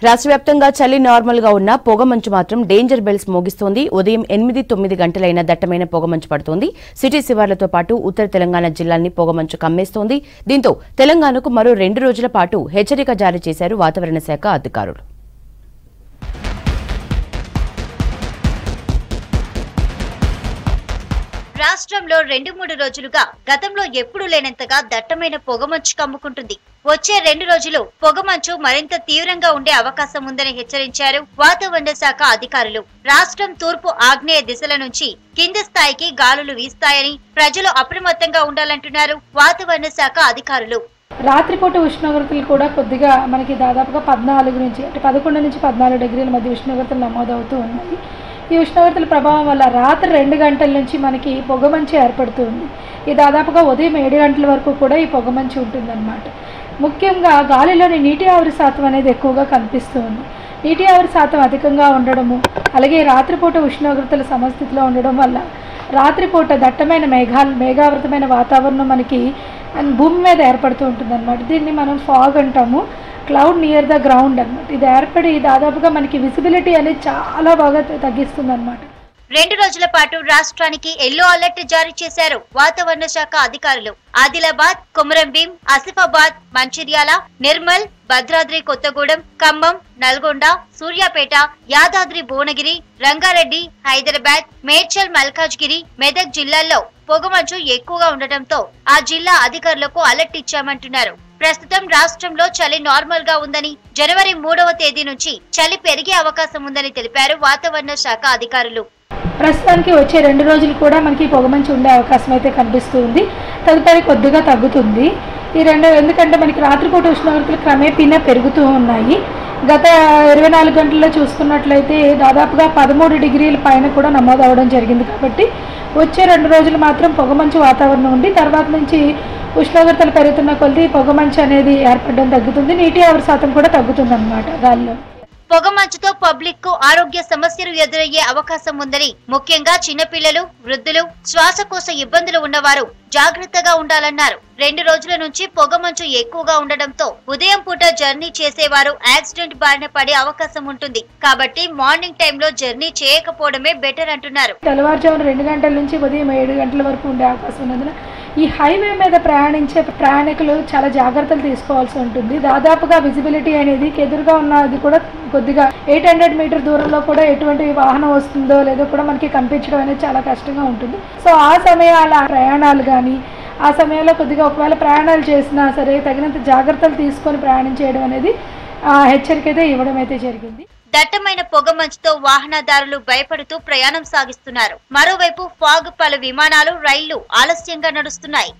రాష్ట్ర వ్యాప్తంగా చలి నార్మల్ గా ఉన్న పొగమంచు మాత్రం డేంజర్ బెల్స్ మోగిస్తోంది. ఉదయం 8-9 గంటలైన దట్టమైన పొగమంచు పడుతోంది. సిటీ శివార్లతో పాటు ఉత్తర తెలంగాణ జిల్లాల్ని పొగమంచు కమ్మేస్తోంది. దీంతో తెలంగాణకు మరో 2 రోజుల పాటు హెచ్చరిక జారీ చేశారు వాతావరణ శాఖ అధికారులు. రాష్ట్రంలో 2-3 రోజులుగా గతంలో ఎప్పుడూ లేనంతగా దట్టమైన పొగమంచు కమ్ముకుంటుంది. వచ్చే 2 రోజులు పొగమంచు మరింత తీవ్రంగా ఉండే అవకాశం ఉందని హెచ్చరించారు వాతావరణ శాఖ అధికారులు. రాష్ట్రం తూర్పు ఆగ్నేయ దిశల నుంచి కింది స్థాయికి గాలులు వీస్తాయని ప్రజలు అప్రమత్తంగా ఉండాలంటున్నారు వాతావరణ శాఖ అధికారులు. రాత్రిపూట ఉష్ణోగ్రతలు కూడా కొద్దిగా మనకి దాదాపుగా 14 నుంచి 11 నుంచి 14 డిగ్రీల మధ్య ఉష్ణోగ్రతలు నమోదవుతూ ఉన్నాయి. ఈ ఉష్ణోగ్రతల ప్రభావం వల్ల రాత్రి 2 గంటల నుంచి మనకి పొగమంచు ఏర్పడుతుంది. ఈ దాదాపుగా ఉదయం 7 గంటల వరకు కూడా ఈ పొగమంచు ఉంటుందన్నమాట. ముఖ్యంగా గాలిలోని నీటి ఆవిరి శాతం అనేది ఎక్కువగా కనిపిస్తుంది. నీటి ఆవిరి శాతం అధికంగా ఉండడము, అలాగే రాత్రిపూట ఉష్ణోగ్రతల సమస్థితిలో ఉండడం వల్ల రాత్రిపూట దట్టమైన మేఘావృతమైన వాతావరణం మనకి భూమి మీద ఏర్పడుతూ ఉంటుంది అన్నమాట. దీన్ని మనం ఫాగ్ అంటాము, క్లౌడ్ నియర్ ద గ్రౌండ్ అన్నమాట. ఇది ఏర్పడి దాదాపుగా మనకి విజిబిలిటీ అనేది చాలా బాగా తగ్గిస్తుంది అన్నమాట. 2 రోజుల పాటు రాష్ట్రానికి ఎల్లో అలర్ట్ జారీ చేశారు వాతావరణ శాఖ అధికారులు. ఆదిలాబాద్, కొమరంభీం, ఆసిఫాబాద్, మంచిర్యాల, నిర్మల్, భద్రాద్రి కొత్తగూడెం, ఖమ్మం, నల్గొండ, సూర్యాపేట, యాదాద్రి భువనగిరి, రంగారెడ్డి, హైదరాబాద్, మేడ్చల్, మల్కాజ్గిరి, మెదక్ జిల్లాల్లో పొగమంచు ఎక్కువగా ఉండటంతో ఆ జిల్లా అధికారులకు అలర్ట్ ఇచ్చామంటున్నారు. ప్రస్తుతం రాష్ట్రంలో చలి నార్మల్ గా ఉందని, జనవరి 3వ తేదీ నుంచి చలి పెరిగే అవకాశం ఉందని తెలిపారు వాతావరణ శాఖ అధికారులు. ప్రస్తుతానికి వచ్చే 2 రోజులు కూడా మనకి పొగమంచు ఉండే అవకాశం అయితే కనిపిస్తుంది. తదుపరి కొద్దిగా తగ్గుతుంది. ఎందుకంటే మనకి రాత్రిపూట ఉష్ణోగ్రతలు క్రమేపీనా పెరుగుతూ ఉన్నాయి. గత 24 గంటల్లో చూసుకున్నట్లయితే దాదాపుగా 13 డిగ్రీల పైన కూడా నమోదు అవ్వడం జరిగింది. కాబట్టి వచ్చే 2 రోజులు మాత్రం పొగమంచు వాతావరణం ఉండి తర్వాత నుంచి ఉష్ణోగ్రతలు పెరుగుతున్న కొద్దీ పొగమంచు అనేది ఏర్పడడం తగ్గుతుంది. నీటి ఆవిరి శాతం కూడా తగ్గుతుంది అన్నమాట గాలిలో. పొగమంచుతో పబ్లిక్ కు ఆరోగ్య సమస్యలు ఎదురయ్యే అవకాశం ఉందని, ముఖ్యంగా చిన్నపిల్లలు, వృద్ధులు, శ్వాసకోశ ఇబ్బందులు ఉన్నవారు జాగ్రత్తగా ఉండాలన్నారు. 2 రోజుల నుంచి పొగమంచు ఎక్కువగా ఉండడంతో ఉదయం పూట జర్నీ చేసేవారు యాక్సిడెంట్ బారిన పడే అవకాశం ఉంటుంది. కాబట్టి మార్నింగ్ టైంలో జర్నీ చేయకపోవడమే బెటర్ అంటున్నారు. తెల్లవారుజామున 2 గంటల నుంచి ఉదయం 7 గంటల వరకు ఉండే అవకాశం ఉన్నందున ఈ హైవే మీద ప్రయాణించే ప్రయాణికులు చాలా జాగ్రత్తలు తీసుకోవాల్సి ఉంటుంది. దాదాపుగా విజిబిలిటీ అనేది ఎదురుగా ఉన్నది కూడా కొద్దిగా 800 మీటర్ దూరంలో కూడా ఎటువంటి వాహనం వస్తుందో లేదో కూడా మనకి కనిపించడం అనేది చాలా కష్టంగా ఉంటుంది. సో ఆ సమయాల ప్రయాణాలు కానీ ఆ సమయంలో కొద్దిగా ఒకవేళ ప్రయాణాలు చేసినా సరే తగినంత జాగ్రత్తలు తీసుకొని ప్రయాణం చేయడం అనేది హెచ్చరిక అయితే ఇవ్వడం అయితే జరిగింది. దట్టమైన పొగమంచుతో వాహనదారులు భయపడుతూ ప్రయాణం సాగిస్తున్నారు. మరోవైపు ఫాగ్ పలు విమానాలు, రైళ్లు ఆలస్యంగా నడుస్తున్నాయి.